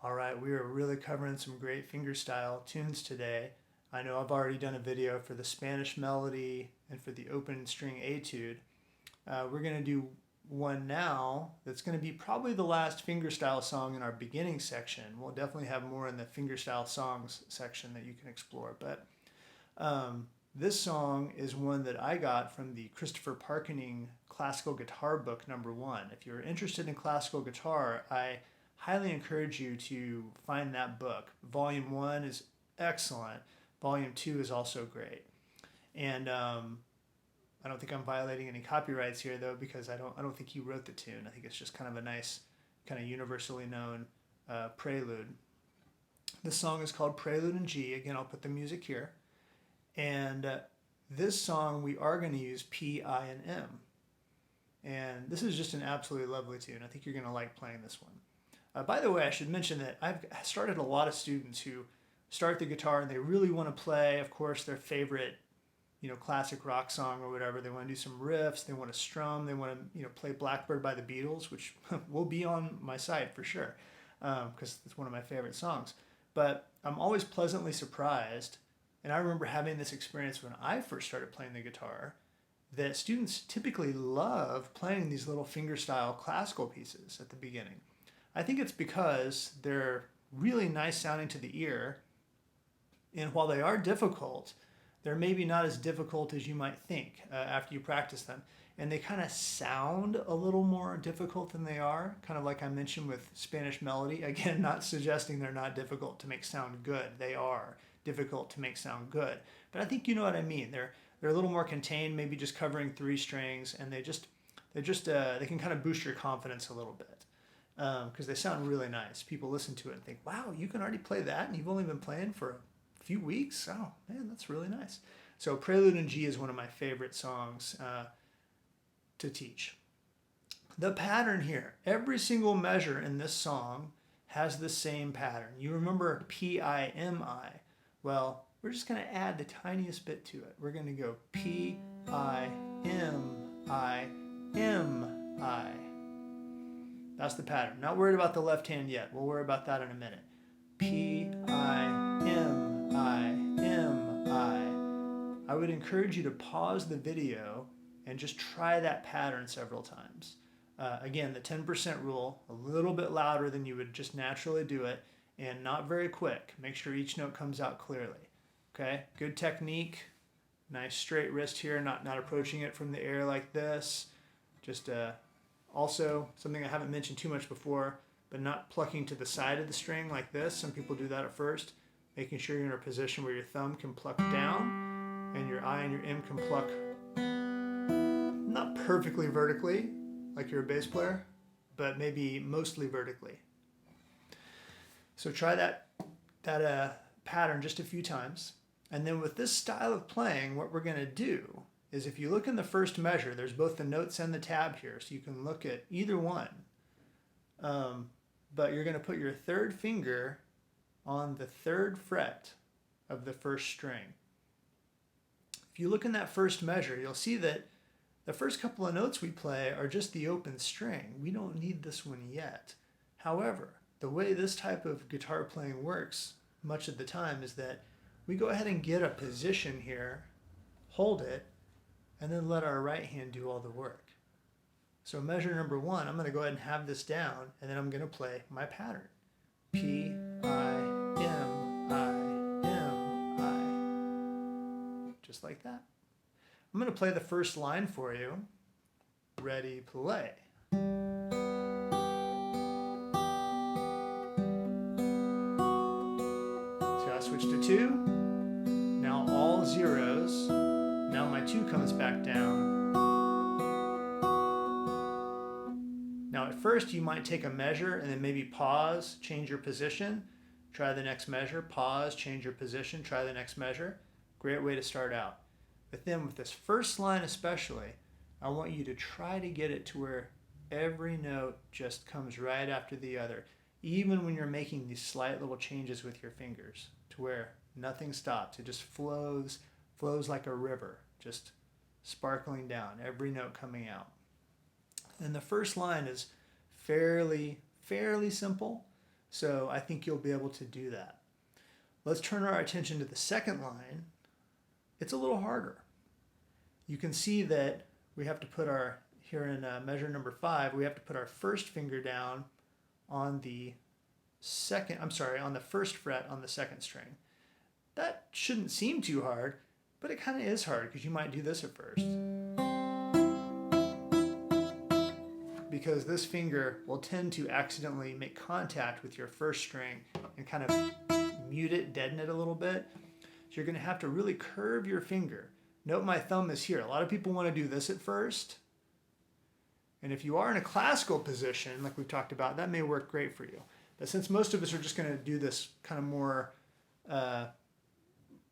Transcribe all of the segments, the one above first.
All right, we are really covering some great fingerstyle tunes today. I know I've already done a video for the Spanish melody and for the open string etude. We're going to do one now that's going to be probably the last fingerstyle song in our beginning section. We'll definitely have more in the fingerstyle songs section that you can explore. But this song is one that I got from the Christopher Parkening Classical Guitar Book #1. If you're interested in classical guitar, I highly encourage you to find that book. Volume 1 is excellent. Volume 2 is also great. And I don't think I'm violating any copyrights here though, because I don't think he wrote the tune. I think it's just kind of a nice, kind of universally known prelude. This song is called Prelude in G. Again, I'll put the music here. And this song we are going to use P, I, and M. And this is just an absolutely lovely tune. I think you're going to like playing this one. By the way, I should mention that I've started a lot of students who start the guitar and they really want to play, of course, their favorite, classic rock song or whatever. They want to do some riffs. They want to strum. They want to, play Blackbird by the Beatles, which will be on my site for sure, because it's one of my favorite songs. But I'm always pleasantly surprised, and I remember having this experience when I first started playing the guitar, that students typically love playing these little fingerstyle classical pieces at the beginning. I think it's because they're really nice sounding to the ear, and while they are difficult, they're maybe not as difficult as you might think after you practice them. And they kind of sound a little more difficult than they are, kind of like I mentioned with Spanish melody. Again, not suggesting they're not difficult to make sound good. They are difficult to make sound good. But I think you know what I mean. They're a little more contained, maybe just covering 3 strings, and they can kind of boost your confidence a little bit. Because they sound really nice. People listen to it and think, wow, you can already play that and you've only been playing for a few weeks? Oh, man, that's really nice. So Prelude in G is one of my favorite songs to teach. The pattern here, every single measure in this song has the same pattern. You remember P-I-M-I. Well, we're just going to add the tiniest bit to it. We're going to go P-I-M-I-M-I. That's the pattern. Not worried about the left hand yet. We'll worry about that in a minute. P-I-M-I-M-I. I would encourage you to pause the video and just try that pattern several times. Again, the 10% rule, a little bit louder than you would just naturally do it, and not very quick. Make sure each note comes out clearly. Okay, good technique. Nice straight wrist here, not approaching it from the air like this. Just also, something I haven't mentioned too much before, but not plucking to the side of the string like this. Some people do that at first. Making sure you're in a position where your thumb can pluck down and your I and your M can pluck not perfectly vertically, like you're a bass player, but maybe mostly vertically. So try that pattern just a few times. And then with this style of playing, what we're going to do is if you look in the first measure, there's both the notes and the tab here, so you can look at either one. But you're going to put your third finger on the 3rd fret of the first string. If you look in that first measure, you'll see that the first couple of notes we play are just the open string. We don't need this one yet. However, the way this type of guitar playing works much of the time is that we go ahead and get a position here, hold it, and then let our right hand do all the work. So measure number 1, I'm going to go ahead and have this down, and then I'm going to play my pattern. P, I, M, I, M, I. Just like that. I'm going to play the first line for you. Ready, play. So I switch to 2. Now all zeros. Now my 2 comes back down. Now at first you might take a measure and then maybe pause, change your position, try the next measure, pause, change your position, try the next measure. Great way to start out. But then with this first line especially, I want you to try to get it to where every note just comes right after the other, even when you're making these slight little changes with your fingers, to where nothing stops. It just flows like a river, just sparkling down, every note coming out. And the first line is fairly simple, So I think you'll be able to do that. Let's turn our attention to the second line. It's a little harder. You can see that we have to put our, here in measure number 5, we have to put our first finger down on the on the first fret on the second string. That shouldn't seem too hard, but it kind of is hard because you might do this at first. Because this finger will tend to accidentally make contact with your first string and kind of mute it, deaden it a little bit. So you're going to have to really curve your finger. Note my thumb is here. A lot of people want to do this at first. And if you are in a classical position, like we've talked about, that may work great for you. But since most of us are just going to do this kind of more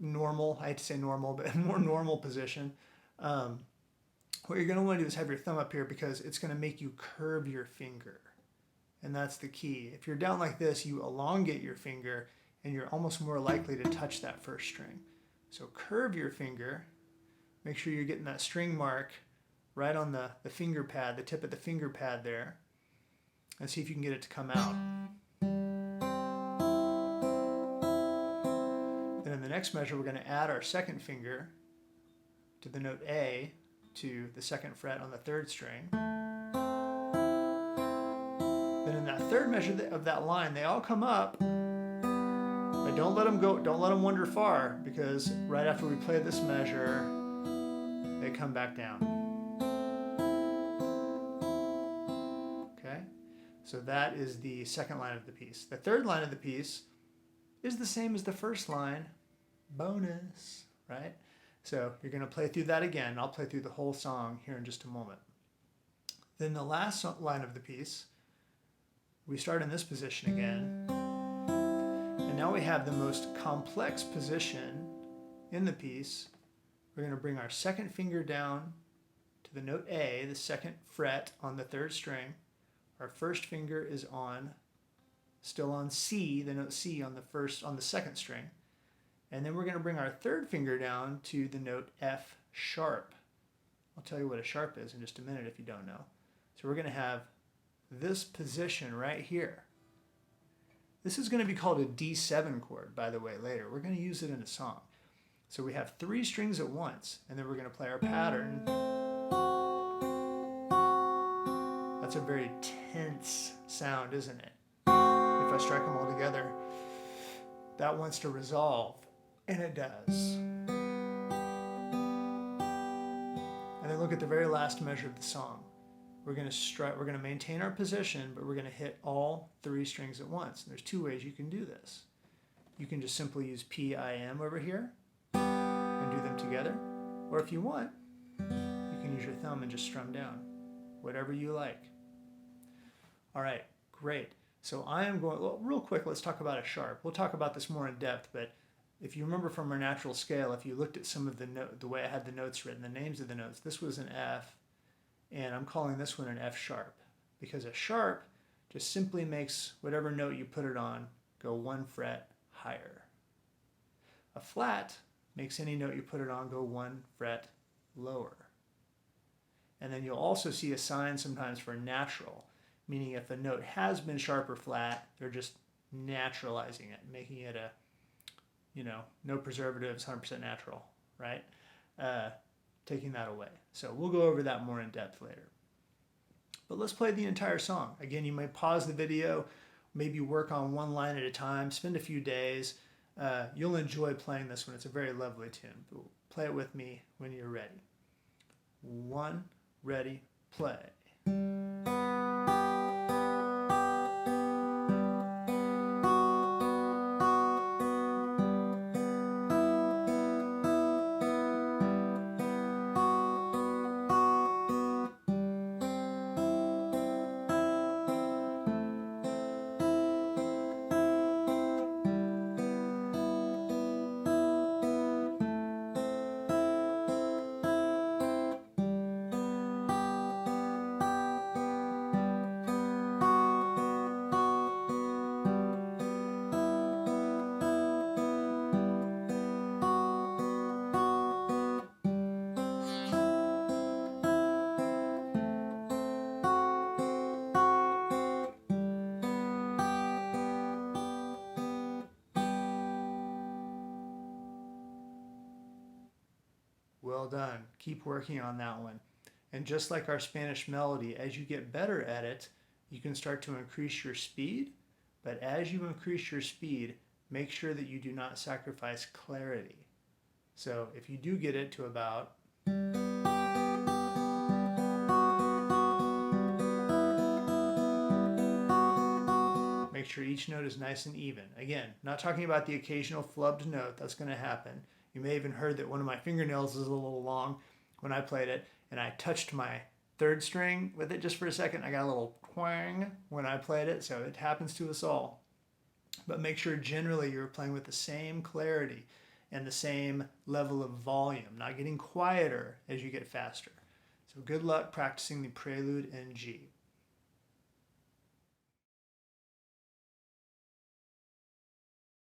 normal, I hate to say normal, but more normal position, what you're going to want to do is have your thumb up here because it's going to make you curve your finger. And that's the key. If you're down like this, you elongate your finger and you're almost more likely to touch that first string. So curve your finger. Make sure you're getting that string mark right on the finger pad, the tip of the finger pad there. And see if you can get it to come out. Then in the next measure, we're going to add our second finger to the note A to the second fret on the third string. Then in that third measure of that line, they all come up, but don't let them go, don't let them wander far, because right after we play this measure, they come back down. Okay? So that is the second line of the piece. The third line of the piece is the same as the first line, bonus, right? So you're going to play through that again. I'll play through the whole song here in just a moment. Then the last line of the piece, we start in this position again. And now we have the most complex position in the piece. We're going to bring our second finger down to the note A, the second fret on the third string. Our first finger is still on C, the note C on the second string. And then we're going to bring our third finger down to the note F sharp. I'll tell you what a sharp is in just a minute if you don't know. So we're going to have this position right here. This is going to be called a D7 chord, by the way, later. We're going to use it in a song. So we have 3 strings at once, and then we're going to play our pattern. That's a very tense sound, isn't it? If I strike them all together, that wants to resolve. And it does. And then look at the very last measure of the song. We're going to maintain our position, but we're going to hit all 3 strings at once. And there's 2 ways you can do this. You can just simply use PIM over here and do them together. Or if you want, you can use your thumb and just strum down. Whatever you like. All right, great. So I am going, well, real quick, let's talk about a sharp. We'll talk about this more in depth, but if you remember from our natural scale, if you looked at some of the way I had the notes written, the names of the notes, this was an F, and I'm calling this one an F sharp, because a sharp just simply makes whatever note you put it on go 1 fret higher. A flat makes any note you put it on go 1 fret lower. And then you'll also see a sign sometimes for natural, meaning if a note has been sharp or flat, they're just naturalizing it, making it a, no preservatives, 100% natural, right? Taking that away. So we'll go over that more in depth later. But let's play the entire song. Again, you may pause the video, maybe work on one line at a time, spend a few days. You'll enjoy playing this one. It's a very lovely tune. But play it with me when you're ready. 1, ready, play. well done. Keep working on that one. And just like our Spanish melody, as you get better at it, you can start to increase your speed. But as you increase your speed, make sure that you do not sacrifice clarity. So if you do get it to about, make sure each note is nice and even. Again, not talking about the occasional flubbed note. That's going to happen. You may have even heard that one of my fingernails is a little long when I played it, and I touched my third string with it just for a second. I got a little twang when I played it, so it happens to us all. But make sure generally you're playing with the same clarity and the same level of volume, not getting quieter as you get faster. So good luck practicing the Prelude in G.